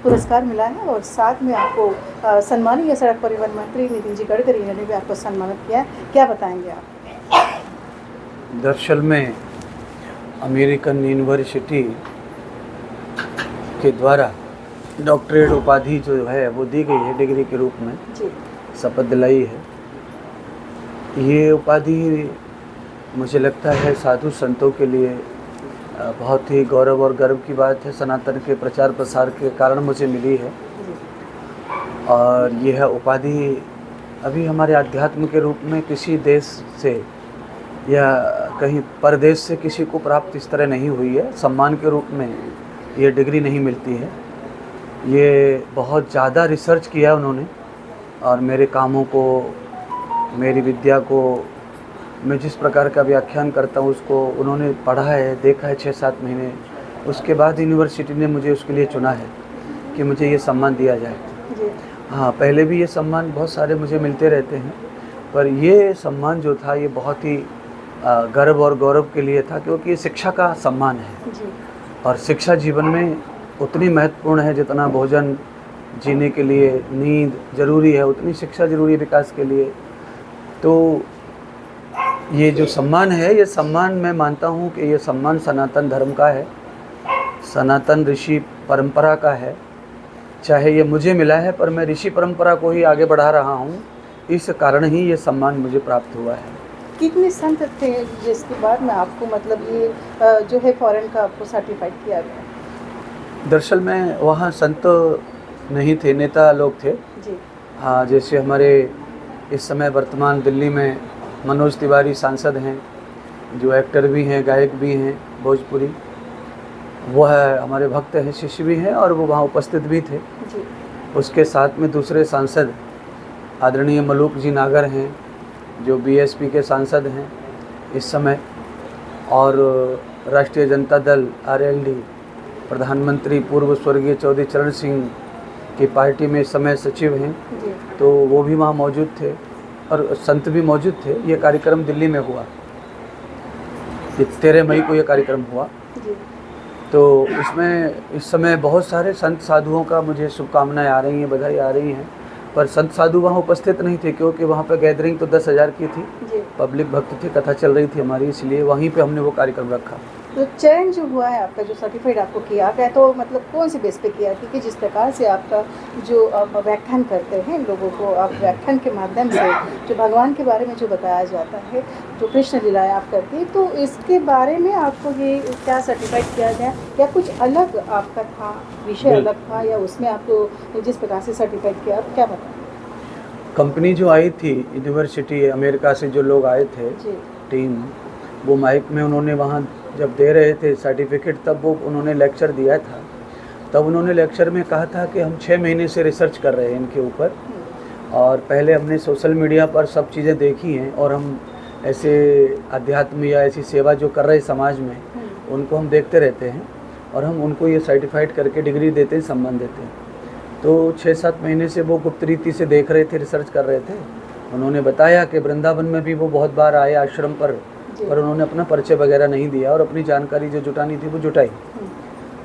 पुरस्कार मिला है और साथ में आपको सम्मानीय सड़क परिवहन मंत्री नितिन जी गडकरी ने भी आपको सम्मानित किया है, क्या बताएंगे आप? दरअसल में अमेरिकन यूनिवर्सिटी के द्वारा डॉक्टरेट उपाधि जो है वो दी गई है, डिग्री के रूप में जी। शपथ दिलाई है। ये उपाधि मुझे लगता है साधु संतों के लिए बहुत ही गौरव और गर्व की बात है। सनातन के प्रचार प्रसार के कारण मुझे मिली है और यह उपाधि अभी हमारे अध्यात्म के रूप में किसी देश से या कहीं परदेश से किसी को प्राप्त इस तरह नहीं हुई है। सम्मान के रूप में ये डिग्री नहीं मिलती है। ये बहुत ज़्यादा रिसर्च किया उन्होंने और मेरे कामों को, मेरी विद्या को, मैं जिस प्रकार का व्याख्यान करता हूँ उसको उन्होंने पढ़ा है, देखा है 6-7 महीने। उसके बाद यूनिवर्सिटी ने मुझे उसके लिए चुना है कि मुझे ये सम्मान दिया जाए। हाँ, पहले भी ये सम्मान बहुत सारे मुझे मिलते रहते हैं, पर ये सम्मान जो था ये बहुत ही गर्व और गौरव के लिए था, क्योंकि ये शिक्षा का सम्मान है और शिक्षा जीवन में उतनी महत्वपूर्ण है जितना भोजन जीने के लिए नींद जरूरी है, उतनी शिक्षा जरूरी है विकास के लिए। तो ये जो सम्मान है, ये सम्मान मैं मानता हूँ कि ये सम्मान सनातन धर्म का है, सनातन ऋषि परंपरा का है। चाहे ये मुझे मिला है पर मैं ऋषि परंपरा को ही आगे बढ़ा रहा हूँ, इस कारण ही ये सम्मान मुझे प्राप्त हुआ है। कितने संत थे जिसके बाद में आपको मतलब ये जो है फॉरेन का आपको सर्टिफाइड किया गया? दरअसल में वहाँ संत नहीं थे, नेता लोग थे जी। हाँ, जैसे हमारे इस समय वर्तमान दिल्ली में मनोज तिवारी सांसद हैं, जो एक्टर भी हैं, गायक भी हैं भोजपुरी, वो है हमारे भक्त हैं, शिष्य भी हैं और वो वहाँ उपस्थित भी थे जी। उसके साथ में दूसरे सांसद आदरणीय मलूक जी नागर हैं, जो बीएसपी के सांसद हैं इस समय, और राष्ट्रीय जनता दल आरएलडी प्रधानमंत्री पूर्व स्वर्गीय चौधरी चरण सिंह की पार्टी में इस समय सचिव हैं, तो वो भी वहाँ मौजूद थे और संत भी मौजूद थे। ये कार्यक्रम दिल्ली में हुआ, 13 मई को ये कार्यक्रम हुआ। तो इसमें इस समय बहुत सारे संत साधुओं का मुझे शुभकामनाएं आ रही हैं, बधाई आ रही हैं, पर संत साधु वहाँ उपस्थित नहीं थे क्योंकि वहाँ पे गैदरिंग तो 10,000 की थी, पब्लिक भक्त थी, कथा चल रही थी हमारी, इसलिए वहीं पे हमने वो कार्यक्रम रखा। तो चयन जो हुआ है आपका, जो सर्टिफाइड आपको किया गया, तो मतलब कौन सी बेस पे किया? क्योंकि जिस प्रकार से आपका जो आप व्याख्यान करते हैं लोगों को, आप व्याख्यान के माध्यम से जो भगवान के बारे में जो बताया जाता है, जो कृष्ण लीलाएं आप करती हैं, तो इसके बारे में आपको ये क्या सर्टिफाइड किया गया या कुछ अलग आपका था, विषय अलग था, या उसमें आपको जिस प्रकार से सर्टिफाइड किया, क्या बताएं? कंपनी जो आई थी यूनिवर्सिटी अमेरिका से, जो लोग आए थे टीम, वो माइक में उन्होंने वहाँ जब दे रहे थे सर्टिफिकेट, तब वो उन्होंने लेक्चर दिया था। तब उन्होंने लेक्चर में कहा था कि हम 6 महीने से रिसर्च कर रहे हैं इनके ऊपर, और पहले हमने सोशल मीडिया पर सब चीज़ें देखी हैं, और हम ऐसे अध्यात्म या ऐसी सेवा जो कर रहे हैं समाज में, उनको हम देखते रहते हैं और हम उनको ये सर्टिफाइड करके डिग्री देते हैं, सम्मान देते हैं। तो 6-7 महीने से वो गुप्त रीति से देख रहे थे, रिसर्च कर रहे थे। उन्होंने बताया कि वृंदावन में भी वो बहुत बार आए आश्रम पर उन्होंने अपना परिचय वगैरह नहीं दिया और अपनी जानकारी जो जुटानी थी वो जुटाई,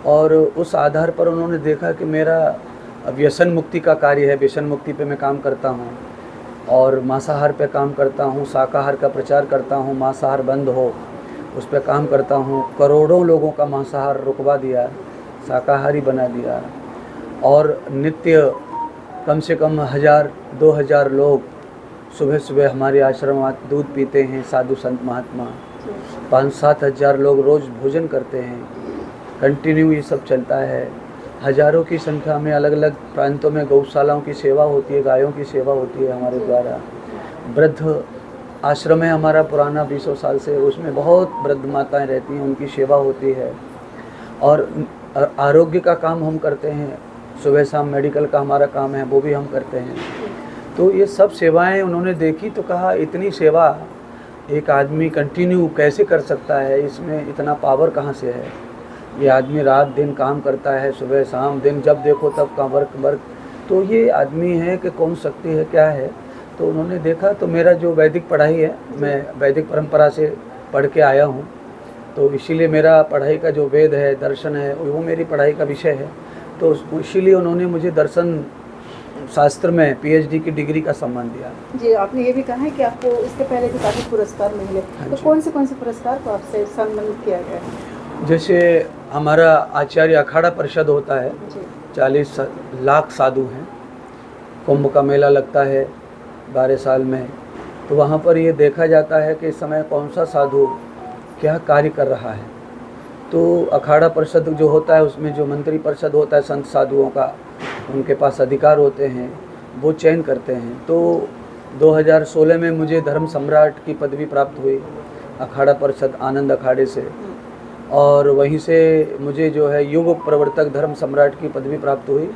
और उस आधार पर उन्होंने देखा कि मेरा व्यसन मुक्ति का कार्य है, व्यसन मुक्ति पे मैं काम करता हूँ और मांसाहार पे काम करता हूँ, शाकाहार का प्रचार करता हूँ, मांसाहार बंद हो उस पर काम करता हूँ। करोड़ों लोगों का मांसाहार रुकवा दिया, शाकाहारी बना दिया, और नित्य कम से कम 1000-2000 लोग सुबह सुबह हमारे आश्रम दूध पीते हैं, साधु संत महात्मा 5-7 हज़ार लोग रोज़ भोजन करते हैं। कंटिन्यू ये सब चलता है। हज़ारों की संख्या में अलग अलग प्रांतों में गौशालाओं की सेवा होती है, गायों की सेवा होती है हमारे द्वारा। वृद्ध आश्रम है हमारा पुराना 20 साल से, उसमें बहुत वृद्ध माताएं रहती हैं, उनकी सेवा होती है। और आरोग्य का काम हम करते हैं, सुबह शाम मेडिकल का हमारा काम है, वो भी हम करते हैं। तो ये सब सेवाएं उन्होंने देखी तो कहा इतनी सेवा एक आदमी कंटिन्यू कैसे कर सकता है, इसमें इतना पावर कहाँ से है। ये आदमी रात दिन काम करता है, सुबह शाम दिन जब देखो तब का वर्क, तो ये आदमी है कि कौन शक्ति है, क्या है। तो उन्होंने देखा, तो मेरा जो वैदिक पढ़ाई है, मैं वैदिक परंपरा से पढ़ के आया हूँ, तो इसीलिए मेरा पढ़ाई का जो वेद है, दर्शन है, वो मेरी पढ़ाई का विषय है। तो इसीलिए उन्होंने मुझे दर्शन शास्त्र में पीएचडी की डिग्री का सम्मान दिया। जी, आपने ये भी कहा है कि आपको इसके पहले भी काफ़ी पुरस्कार मिले, हाँ तो जी। कौन से पुरस्कार को आपसे सम्मानित किया गया है? जैसे हमारा आचार्य अखाड़ा परिषद होता है, जी 40 लाख साधु हैं, कुंभ का मेला लगता है 12 साल में, तो वहाँ पर ये देखा जाता है कि इस समय कौन सा साधु क्या कार्य कर रहा है। तो अखाड़ा परिषद जो होता है उसमें जो मंत्री परिषद होता है संत साधुओं का, उनके पास अधिकार होते हैं, वो चयन करते हैं। तो 2016 में मुझे धर्म सम्राट की पदवी प्राप्त हुई अखाड़ा परिषद आनंद अखाड़े से, और वहीं से मुझे जो है युग प्रवर्तक धर्म सम्राट की पदवी प्राप्त हुई,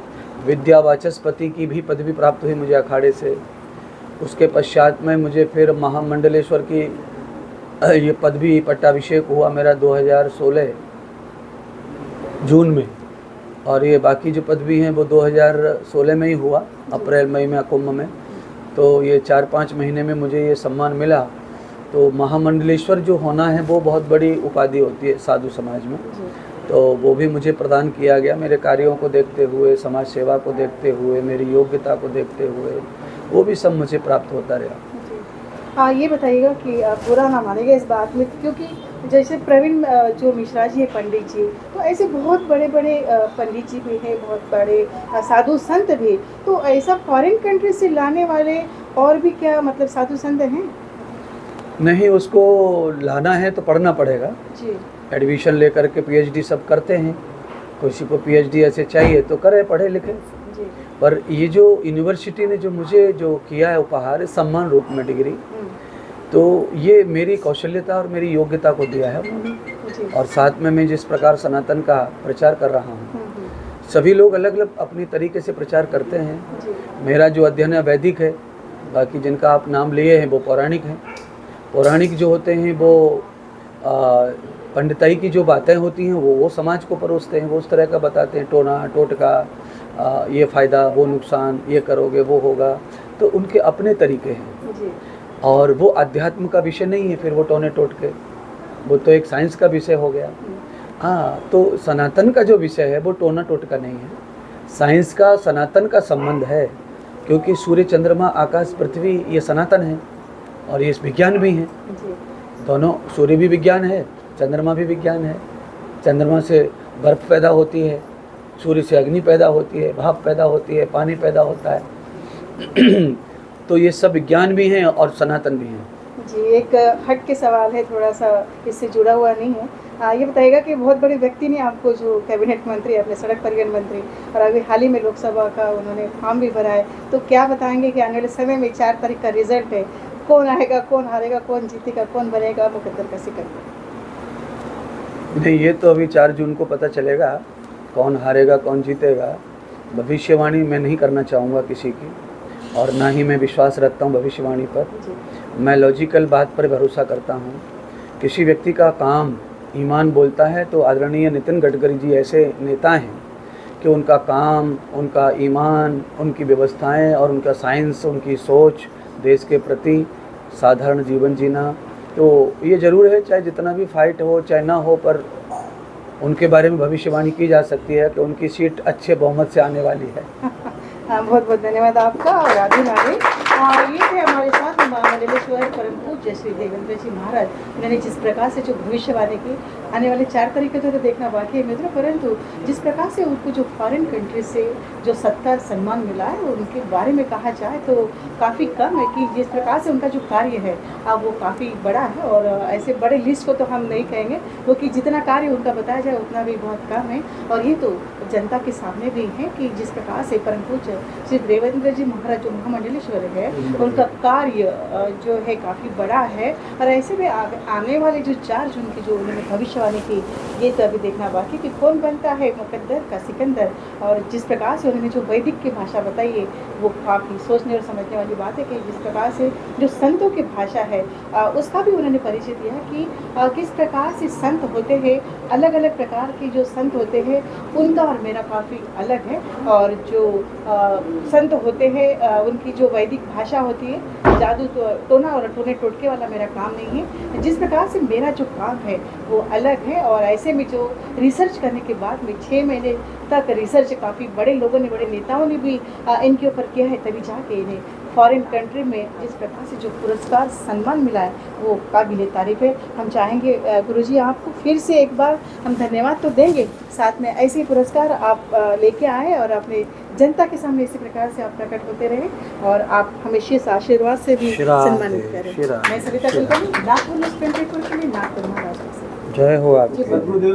विद्या वाचस्पति की भी पदवी प्राप्त हुई मुझे अखाड़े से। उसके पश्चात में मुझे फिर महामंडलेश्वर की ये पदवी पट्टाभिषेक हुआ मेरा 2016 जून में, और ये बाकी जो पदवी हैं वो 2016 में ही हुआ, अप्रैल मई में कुंभ में। तो ये 4-5 महीने में मुझे ये सम्मान मिला। तो महामंडलेश्वर जो होना है वो बहुत बड़ी उपाधि होती है साधु समाज में, तो वो भी मुझे प्रदान किया गया मेरे कार्यों को देखते हुए, समाज सेवा को देखते हुए, मेरी योग्यता को देखते हुए, वो भी सब मुझे प्राप्त होता रहा। हाँ, ये बताइएगा कि बुरा ना मानिएगा इस बात में, क्योंकि जैसे प्रवीण जो मिश्रा जी है पंडित जी, तो ऐसे बहुत बड़े बड़े पंडित जी भी हैं, बहुत बड़े साधु संत भी, तो ऐसा फॉरेन कंट्री से लाने वाले और भी क्या मतलब साधु संत हैं? नहीं, उसको लाना है तो पढ़ना पड़ेगा जी एडमिशन लेकर के, पीएचडी सब करते हैं, किसी को पीएचडी ऐसे चाहिए तो करे, पढ़े लिखे। जी पर ये जो यूनिवर्सिटी ने जो मुझे जो किया है उपहार सम्मान रूप में डिग्री, तो ये मेरी कौशल्यता और मेरी योग्यता को दिया है उन्होंने। जी और साथ में मैं जिस प्रकार सनातन का प्रचार कर रहा हूँ, सभी लोग अलग अलग अपनी तरीके से प्रचार करते हैं। जी मेरा जो अध्ययन है वैदिक है, बाकी जिनका आप नाम लिए हैं वो पौराणिक हैं। पौराणिक जो होते हैं वो पंडिताई की जो बातें होती हैं वो समाज को परोसते हैं, वो उस तरह का बताते हैं, टोना टोटका, ये फ़ायदा वो नुकसान, ये करोगे वो होगा, तो उनके अपने तरीके हैं। जी और वो अध्यात्म का विषय नहीं है, फिर वो टोने टोटके, वो तो एक साइंस का विषय हो गया। हाँ, तो सनातन का जो विषय है वो टोना टोटका नहीं है, साइंस का सनातन का संबंध है, क्योंकि सूर्य चंद्रमा आकाश पृथ्वी ये सनातन है और ये विज्ञान भी हैं। जी दोनों, सूर्य भी विज्ञान है, चंद्रमा भी विज्ञान है। चंद्रमा से बर्फ़ पैदा होती है, सूर्य से अग्नि पैदा होती है, भाप पैदा होती है, पानी पैदा होता है। तो ये सब विज्ञान भी हैं और सनातन भी हैं। जी, एक हट के सवाल है, थोड़ा सा इससे जुड़ा हुआ नहीं है। ये बताइएगा कि बहुत बड़े व्यक्ति ने आपको जो कैबिनेट मंत्री, अपने सड़क परिवहन मंत्री, और अभी हाल ही में लोकसभा का उन्होंने फॉर्म भी भरा है, तो क्या बताएंगे कि आने वाले समय में 4 तारीख का रिजल्ट है, कौन आएगा, कौन हारेगा, कौन जीतेगा, कौन बनेगा मुकद्दर का सिकंदर? नहीं, ये तो अभी 4 जून को पता चलेगा कौन हारेगा कौन जीतेगा। भविष्यवाणी मैं नहीं करना चाहूँगा किसी की, और ना ही मैं विश्वास रखता हूँ भविष्यवाणी पर। मैं लॉजिकल बात पर भरोसा करता हूँ। किसी व्यक्ति का काम ईमान बोलता है तो आदरणीय नितिन गडकरी जी ऐसे नेता हैं कि उनका काम, उनका ईमान, उनकी व्यवस्थाएं और उनका साइंस, उनकी सोच देश के प्रति, साधारण जीवन जीना, तो ये ज़रूर है, चाहे जितना भी फाइट हो चाहे ना हो, पर उनके बारे में भविष्यवाणी की जा सकती है कि उनकी सीट अच्छे बहुमत से आने वाली है। हाँ, बहुत बहुत धन्यवाद आपका, और राधे राधे। और ये थे हमारे साथ महामंडलेश्वर परम पूज्य श्री देवेंद्र जी महाराज। उन्होंने जिस प्रकार से जो भविष्यवाणी की, आने वाले 4 तारीख को तो देखना बाकी है मित्रों, परंतु जिस प्रकार से उनको जो फॉरेन कंट्री से जो सत्कार सम्मान मिला है, उनके बारे में कहा जाए तो काफ़ी कम है कि जिस प्रकार से उनका जो कार्य है वो काफ़ी बड़ा है। और ऐसे बड़े लिस्ट को तो हम नहीं कहेंगे, क्योंकि जितना कार्य उनका बताया जाए उतना भी बहुत कम है। और ये तो जनता के सामने भी है कि जिस प्रकार से परम पूज्य श्री देवेंद्र जी महाराज जो महामंडलेश्वर है, उनका कार्य जो है काफ़ी बड़ा है। और ऐसे में आने वाले जो 4 जून की जो उन्होंने भविष्यवाणी की, ये तो अभी देखना बाकी कि कौन बनता है मुकद्दर का सिकंदर। और जिस प्रकार से उन्होंने जो वैदिक की भाषा बताई है, वो काफ़ी सोचने और समझने वाली बात है कि जिस प्रकार से जो संतों की भाषा है उसका भी उन्होंने परिचय दिया कि किस प्रकार से संत होते हैं, अलग अलग प्रकार के जो संत होते हैं उनका और मेरा काफ़ी अलग है। और जो संत होते हैं उनकी जो वैदिक भाषा होती है, जादू टोना और टोने टोटके वाला मेरा काम नहीं है। जिस प्रकार से मेरा जो काम है वो अलग है। और ऐसे में जो रिसर्च करने के बाद में 6 महीने तक रिसर्च काफ़ी बड़े लोगों ने, बड़े नेताओं ने भी इनके ऊपर किया है, तभी जाके इन्हें फॉरेन कंट्री में जिस प्रकार से जो पुरस्कार सम्मान मिला है वो काबिल तारीफ़ है। हम चाहेंगे गुरुजी आपको फिर से एक बार हम धन्यवाद तो देंगे, साथ में ऐसे पुरस्कार आप लेके आए और अपने जनता के सामने इसी प्रकार से आप प्रकट होते रहे और आप हमेशा इस आशीर्वाद से भी सम्मानित करें। मैं सविता कुलकर्णी, नागपुर न्यूज़ 24 के लिए नागपुर महाराष्ट्र से। जय हो आप। सद्गुरुदेव